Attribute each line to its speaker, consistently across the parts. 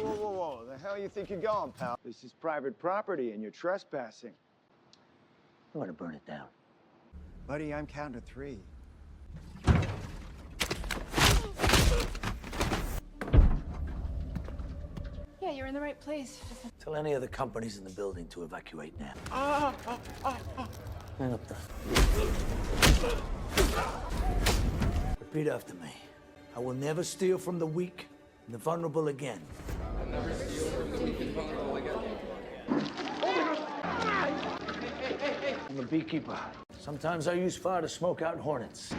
Speaker 1: Whoa. The hell you think you're going, pal? This is private property and you're trespassing.
Speaker 2: I want to burn it down.
Speaker 1: Buddy, I'm counting to 3.
Speaker 3: Yeah, you're in the right place.
Speaker 2: Tell any of the companies in the building to evacuate now. Man up there. Repeat after me. I will never steal from the weak and the vulnerable again.
Speaker 4: I'll never steal from the weak and vulnerable again.
Speaker 2: I'm a beekeeper. Sometimes I use fire to smoke out hornets.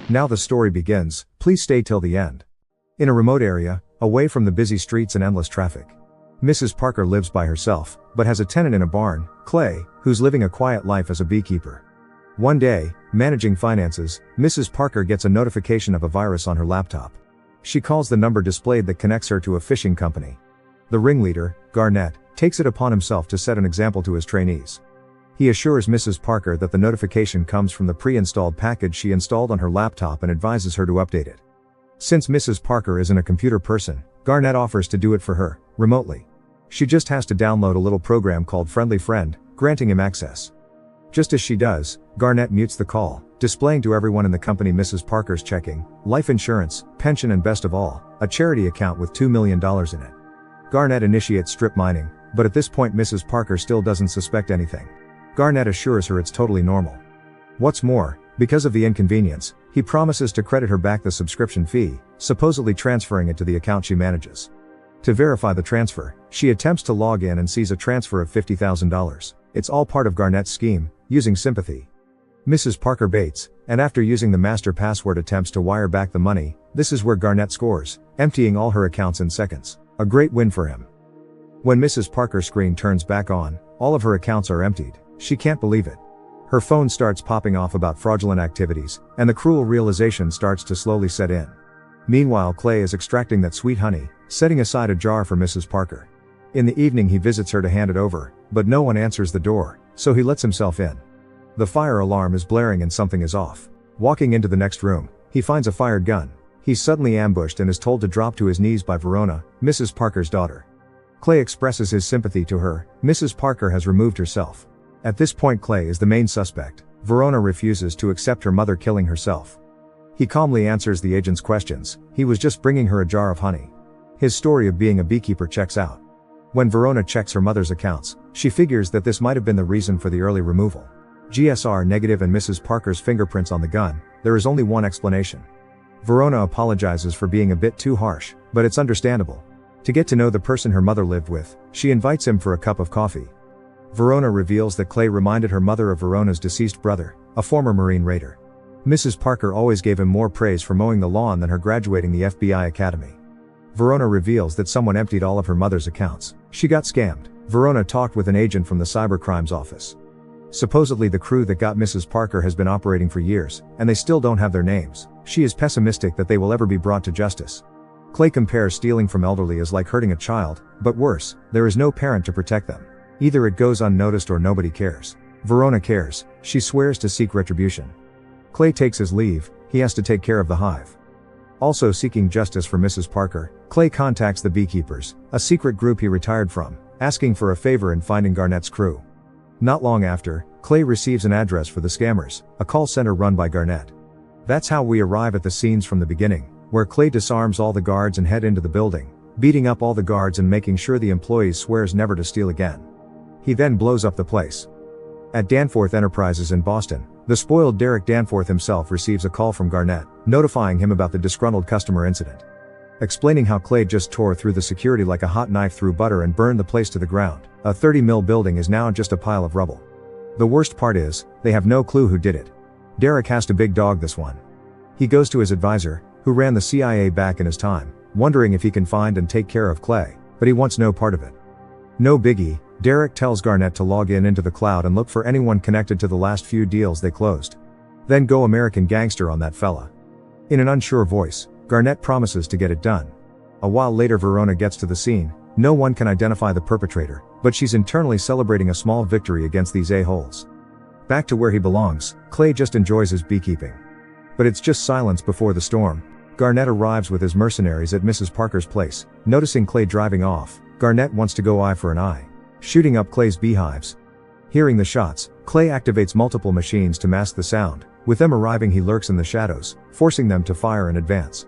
Speaker 5: Now the story begins, please stay till the end. In a remote area, away from the busy streets and endless traffic, Mrs. Parker lives by herself, but has a tenant in a barn, Clay, who's living a quiet life as a beekeeper. One day, managing finances, Mrs. Parker gets a notification of a virus on her laptop. She calls the number displayed that connects her to a phishing company. The ringleader, Garnett, takes it upon himself to set an example to his trainees. He assures Mrs. Parker that the notification comes from the pre-installed package she installed on her laptop and advises her to update it. Since Mrs. Parker isn't a computer person, Garnett offers to do it for her, remotely. She just has to download a little program called Friendly Friend, granting him access. Just as she does, Garnett mutes the call, displaying to everyone in the company Mrs. Parker's checking, life insurance, pension and best of all, a charity account with $2 million in it. Garnett initiates strip mining, but at this point Mrs. Parker still doesn't suspect anything. Garnett assures her it's totally normal. What's more, because of the inconvenience, he promises to credit her back the subscription fee, supposedly transferring it to the account she manages. To verify the transfer, she attempts to log in and sees a transfer of $50,000. It's all part of Garnett's scheme, using sympathy. Mrs. Parker baits, and after using the master password attempts to wire back the money, this is where Garnett scores, emptying all her accounts in seconds. A great win for him. When Mrs. Parker's screen turns back on, all of her accounts are emptied. She can't believe it. Her phone starts popping off about fraudulent activities, and the cruel realization starts to slowly set in. Meanwhile, Clay is extracting that sweet honey, setting aside a jar for Mrs. Parker. In the evening he visits her to hand it over, but no one answers the door, so he lets himself in. The fire alarm is blaring and something is off. Walking into the next room, he finds a fired gun. He's suddenly ambushed and is told to drop to his knees by Verona, Mrs. Parker's daughter. Clay expresses his sympathy to her. Mrs. Parker has removed herself. At this point Clay is the main suspect. Verona refuses to accept her mother killing herself. He calmly answers the agent's questions. He was just bringing her a jar of honey. His story of being a beekeeper checks out. When Verona checks her mother's accounts, she figures that this might have been the reason for the early removal. GSR negative and Mrs. Parker's fingerprints on the gun. There is only one explanation. Verona apologizes for being a bit too harsh, but it's understandable. To get to know the person her mother lived with, she invites him for a cup of coffee. Verona reveals that Clay reminded her mother of Verona's deceased brother, a former Marine raider. Mrs. Parker always gave him more praise for mowing the lawn than her graduating the FBI academy. Verona reveals that someone emptied all of her mother's accounts. She got scammed. Verona talked with an agent from the cybercrimes office. Supposedly the crew that got Mrs. Parker has been operating for years, and they still don't have their names. She is pessimistic that they will ever be brought to justice. Clay compares stealing from elderly as like hurting a child, but worse, there is no parent to protect them. Either it goes unnoticed or nobody cares. Verona cares. She swears to seek retribution. Clay takes his leave. He has to take care of the hive. Also seeking justice for Mrs. Parker, Clay contacts the Beekeepers, a secret group he retired from, asking for a favor in finding Garnett's crew. Not long after, Clay receives an address for the scammers, a call center run by Garnett. That's how we arrive at the scenes from the beginning, where Clay disarms all the guards and head into the building, beating up all the guards and making sure the employees swears never to steal again. He then blows up the place. At Danforth Enterprises in Boston, the spoiled Derek Danforth himself receives a call from Garnett, notifying him about the disgruntled customer incident. Explaining how Clay just tore through the security like a hot knife through butter and burned the place to the ground. A 30 mil building is now just a pile of rubble. The worst part is, they have no clue who did it. Derek has to big dog this one. He goes to his advisor, who ran the CIA back in his time, wondering if he can find and take care of Clay, but he wants no part of it. No biggie, Derek tells Garnett to log into the cloud and look for anyone connected to the last few deals they closed. Then go American gangster on that fella. In an unsure voice, Garnett promises to get it done. A while later Verona gets to the scene, No one can identify the perpetrator, but she's internally celebrating a small victory against these a-holes. Back to where he belongs, Clay just enjoys his beekeeping. But it's just silence before the storm. Garnett arrives with his mercenaries at Mrs. Parker's place. Noticing Clay driving off, Garnett wants to go eye for an eye, shooting up Clay's beehives. Hearing the shots, Clay activates multiple machines to mask the sound. With them arriving, he lurks in the shadows, forcing them to fire in advance.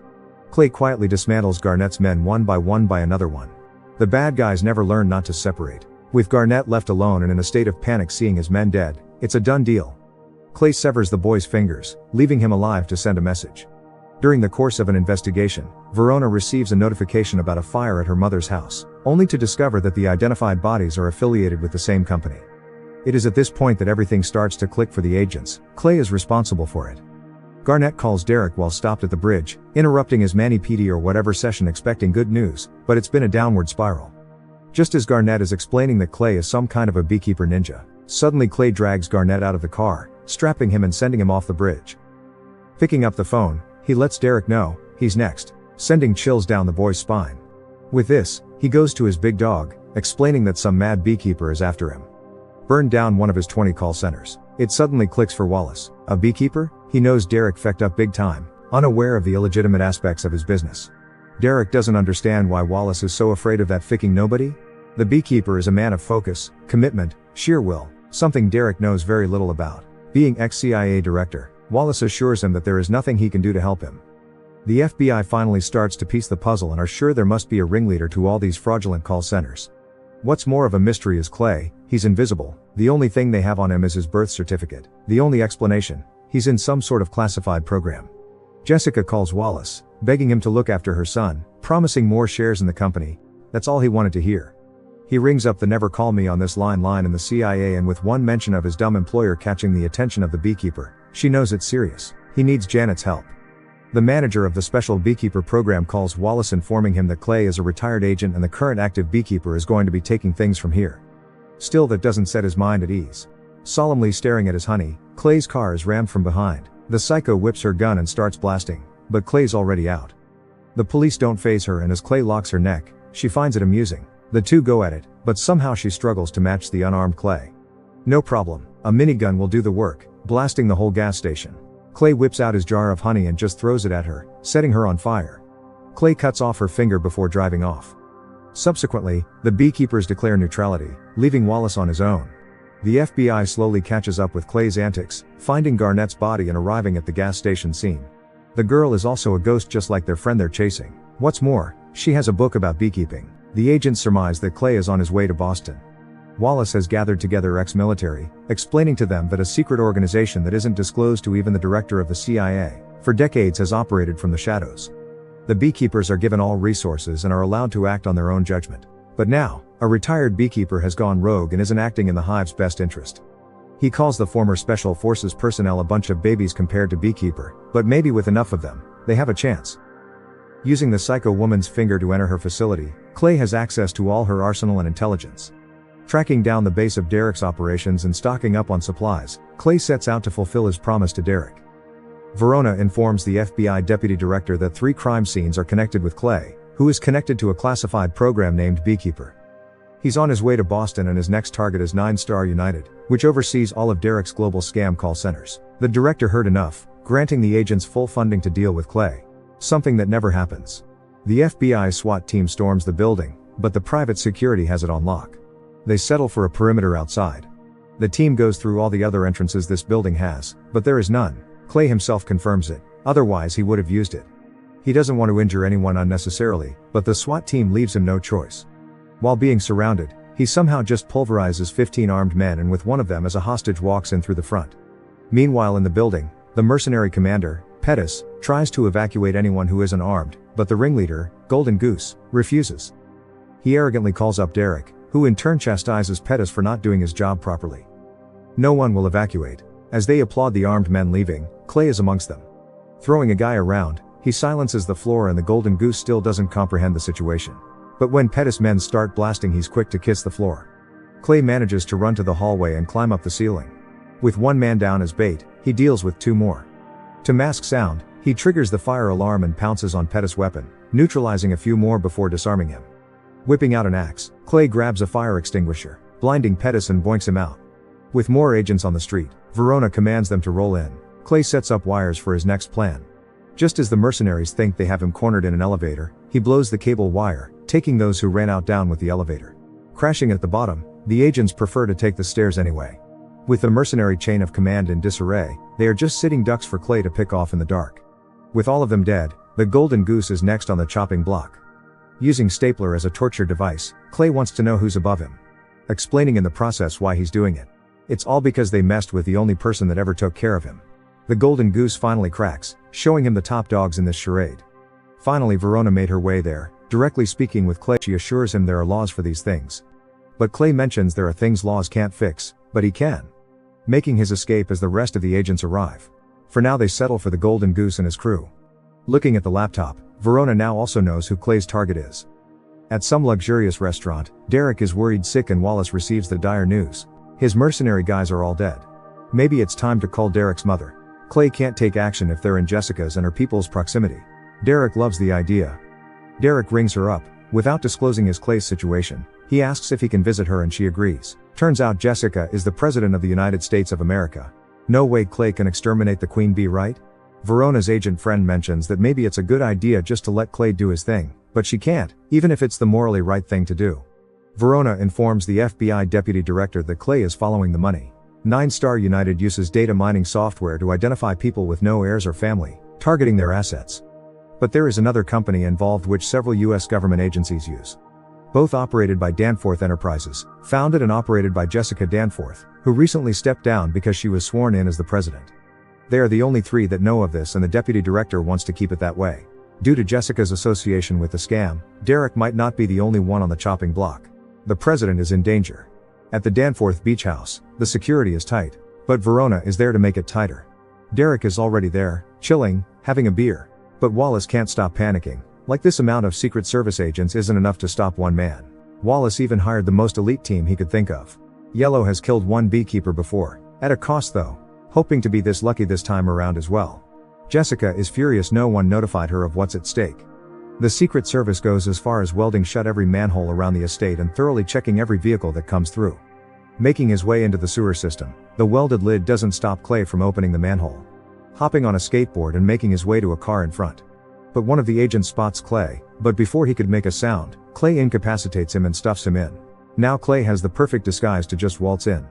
Speaker 5: Clay quietly dismantles Garnett's men one by another one. The bad guys never learn not to separate. With Garnett left alone and in a state of panic seeing his men dead, it's a done deal. Clay severs the boy's fingers, leaving him alive to send a message. During the course of an investigation, Verona receives a notification about a fire at her mother's house, only to discover that the identified bodies are affiliated with the same company. It is at this point that everything starts to click for the agents. Clay is responsible for it. Garnett calls Derek while stopped at the bridge, interrupting his mani-pedi or whatever session expecting good news, but it's been a downward spiral. Just as Garnett is explaining that Clay is some kind of a beekeeper ninja, suddenly Clay drags Garnett out of the car, strapping him and sending him off the bridge. Picking up the phone, he lets Derek know he's next, sending chills down the boy's spine. With this, he goes to his big dog, explaining that some mad beekeeper is after him. Burned down one of his 20 call centers. It suddenly clicks for Wallace. A beekeeper? He knows Derek fecked up big time, unaware of the illegitimate aspects of his business. Derek doesn't understand why Wallace is so afraid of that ficking nobody. The beekeeper is a man of focus, commitment, sheer will, something Derek knows very little about. Being ex-CIA director, Wallace assures him that there is nothing he can do to help him. The FBI finally starts to piece the puzzle and are sure there must be a ringleader to all these fraudulent call centers. What's more of a mystery is Clay. He's invisible. The only thing they have on him is his birth certificate. The only explanation, he's in some sort of classified program. Jessica calls Wallace, begging him to look after her son, promising more shares in the company. That's all he wanted to hear. He rings up the never call me on this line in the CIA, and with one mention of his dumb employer catching the attention of the beekeeper, she knows it's serious. He needs Janet's help. The manager of the special beekeeper program calls Wallace, informing him that Clay is a retired agent and the current active beekeeper is going to be taking things from here. Still, that doesn't set his mind at ease. Solemnly staring at his honey, Clay's car is rammed from behind. The psycho whips her gun and starts blasting, but Clay's already out. The police don't faze her, and as Clay locks her neck, she finds it amusing. The two go at it, but somehow she struggles to match the unarmed Clay. No problem, a minigun will do the work, blasting the whole gas station. Clay whips out his jar of honey and just throws it at her, setting her on fire. Clay cuts off her finger before driving off. Subsequently, the beekeepers declare neutrality, leaving Wallace on his own. The FBI slowly catches up with Clay's antics, finding Garnett's body and arriving at the gas station scene. The girl is also a ghost, just like their friend they're chasing. What's more, she has a book about beekeeping. The agents surmise that Clay is on his way to Boston. Wallace has gathered together ex-military, explaining to them that a secret organization that isn't disclosed to even the director of the CIA, for decades has operated from the shadows. The beekeepers are given all resources and are allowed to act on their own judgment. But now, a retired beekeeper has gone rogue and isn't acting in the hive's best interest. He calls the former Special Forces personnel a bunch of babies compared to Beekeeper, but maybe with enough of them, they have a chance. Using the psycho woman's finger to enter her facility, Clay has access to all her arsenal and intelligence. Tracking down the base of Derek's operations and stocking up on supplies, Clay sets out to fulfill his promise to Derek. Verona informs the FBI deputy director that 3 crime scenes are connected with Clay, who is connected to a classified program named Beekeeper. He's on his way to Boston, and his next target is 9 Star United, which oversees all of Derek's global scam call centers. The director heard enough, granting the agents full funding to deal with Clay. Something that never happens. The FBI SWAT team storms the building, but the private security has it on lock. They settle for a perimeter outside. The team goes through all the other entrances this building has, but there is none. Clay himself confirms it, otherwise he would have used it. He doesn't want to injure anyone unnecessarily, but the SWAT team leaves him no choice. While being surrounded, he somehow just pulverizes 15 armed men, and with one of them as a hostage walks in through the front. Meanwhile in the building, the mercenary commander, Pettis, tries to evacuate anyone who isn't armed, but the ringleader, Golden Goose, refuses. He arrogantly calls up Derek, who in turn chastises Pettis for not doing his job properly. No one will evacuate. As they applaud the armed men leaving, Clay is amongst them. Throwing a guy around, he silences the floor, and the Golden Goose still doesn't comprehend the situation. But when Pettis' men start blasting, he's quick to kiss the floor. Clay manages to run to the hallway and climb up the ceiling. With one man down as bait, he deals with 2 more. To mask sound, he triggers the fire alarm and pounces on Pettis' weapon, neutralizing a few more before disarming him. Whipping out an axe, Clay grabs a fire extinguisher, blinding Pettis and boinks him out. With more agents on the street, Verona commands them to roll in. Clay sets up wires for his next plan. Just as the mercenaries think they have him cornered in an elevator, he blows the cable wire, taking those who ran out down with the elevator. Crashing at the bottom, the agents prefer to take the stairs anyway. With the mercenary chain of command in disarray, they are just sitting ducks for Clay to pick off in the dark. With all of them dead, the Golden Goose is next on the chopping block. Using stapler as a torture device, Clay wants to know who's above him. Explaining in the process why he's doing it. It's all because they messed with the only person that ever took care of him. The Golden Goose finally cracks, showing him the top dogs in this charade. Finally Verona made her way there, directly speaking with Clay. She assures him there are laws for these things. But Clay mentions there are things laws can't fix, but he can. Making his escape as the rest of the agents arrive. For now they settle for the Golden Goose and his crew. Looking at the laptop, Verona now also knows who Clay's target is. At some luxurious restaurant, Derek is worried sick and Wallace receives the dire news. His mercenary guys are all dead. Maybe it's time to call Derek's mother. Clay can't take action if they're in Jessica's and her people's proximity. Derek loves the idea. Derek rings her up, without disclosing his Clay's situation. He asks if he can visit her and she agrees. Turns out Jessica is the President of the United States of America. No way Clay can exterminate the Queen Bee, right? Verona's agent friend mentions that maybe it's a good idea just to let Clay do his thing, but she can't, even if it's the morally right thing to do. Verona informs the FBI deputy director that Clay is following the money. 9-Star United uses data mining software to identify people with no heirs or family, targeting their assets. But there is another company involved which several US government agencies use. Both operated by Danforth Enterprises, founded and operated by Jessica Danforth, who recently stepped down because she was sworn in as the president. They are the only three that know of this and the deputy director wants to keep it that way. Due to Jessica's association with the scam, Derek might not be the only one on the chopping block. The president is in danger. At the Danforth Beach House, the security is tight, but Verona is there to make it tighter. Derek is already there, chilling, having a beer. But Wallace can't stop panicking. Like this amount of Secret Service agents isn't enough to stop one man. Wallace even hired the most elite team he could think of. Yellow has killed one beekeeper before, at a cost though, hoping to be this lucky this time around as well. Jessica is furious no one notified her of what's at stake. The Secret Service goes as far as welding shut every manhole around the estate and thoroughly checking every vehicle that comes through. Making his way into the sewer system, the welded lid doesn't stop Clay from opening the manhole. Hopping on a skateboard and making his way to a car in front. But one of the agents spots Clay, but before he could make a sound, Clay incapacitates him and stuffs him in. Now Clay has the perfect disguise to just waltz in.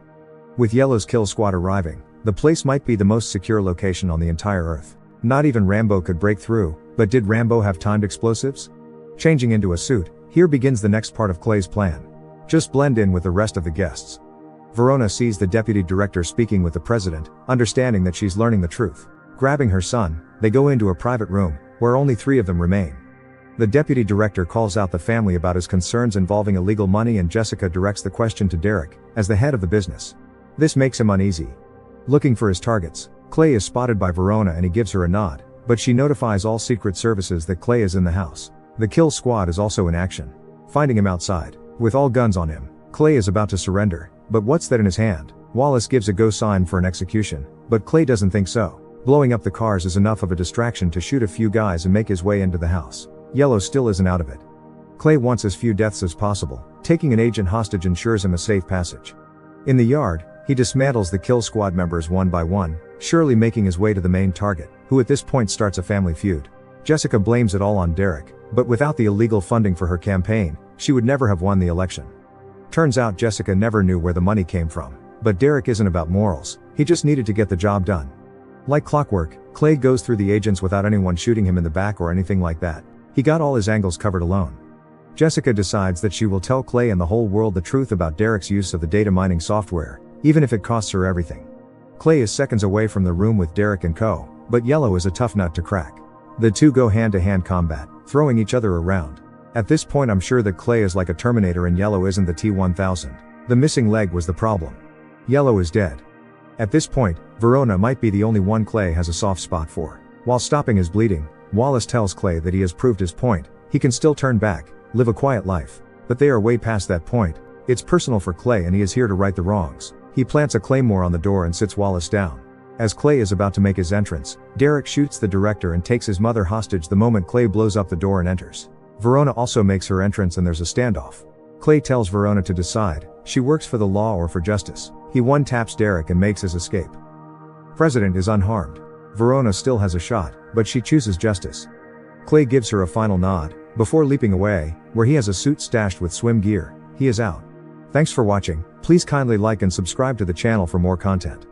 Speaker 5: With Yellow's kill squad arriving, the place might be the most secure location on the entire Earth. Not even Rambo could break through, but did Rambo have timed explosives? Changing into a suit, here begins the next part of Clay's plan. Just blend in with the rest of the guests. Verona sees the deputy director speaking with the president, understanding that she's learning the truth. Grabbing her son, they go into a private room, where only 3 of them remain. The deputy director calls out the family about his concerns involving illegal money and Jessica directs the question to Derek, as the head of the business. This makes him uneasy. Looking for his targets, Clay is spotted by Verona and he gives her a nod, but she notifies all Secret Services that Clay is in the house. The kill squad is also in action. Finding him outside, with all guns on him, Clay is about to surrender, but what's that in his hand? Wallace gives a go sign for an execution, but Clay doesn't think so. Blowing up the cars is enough of a distraction to shoot a few guys and make his way into the house. Yellow still isn't out of it. Clay wants as few deaths as possible. Taking an agent hostage ensures him a safe passage. In the yard, he dismantles the kill squad members one by one, surely making his way to the main target, who at this point starts a family feud. Jessica blames it all on Derek, but without the illegal funding for her campaign, she would never have won the election. Turns out Jessica never knew where the money came from, but Derek isn't about morals, he just needed to get the job done. Like clockwork, Clay goes through the agents without anyone shooting him in the back or anything like that. He got all his angles covered alone. Jessica decides that she will tell Clay and the whole world the truth about Derek's use of the data mining software, even if it costs her everything. Clay is seconds away from the room with Derek and co., but Yellow is a tough nut to crack. The two go hand-to-hand combat, throwing each other around. At this point I'm sure that Clay is like a Terminator and Yellow isn't the T-1000. The missing leg was the problem. Yellow is dead. At this point, Verona might be the only one Clay has a soft spot for. While stopping his bleeding, Wallace tells Clay that he has proved his point, he can still turn back, live a quiet life. But they are way past that point. It's personal for Clay and he is here to right the wrongs. He plants a claymore on the door and sits Wallace down. As Clay is about to make his entrance, Derek shoots the director and takes his mother hostage the moment Clay blows up the door and enters. Verona also makes her entrance and there's a standoff. Clay tells Verona to decide, she works for the law or for justice. He one-taps Derek and makes his escape. President is unharmed. Verona still has a shot, but she chooses justice. Clay gives her a final nod, before leaping away, where he has a suit stashed with swim gear. He is out. Thanks for watching, please kindly like and subscribe to the channel for more content.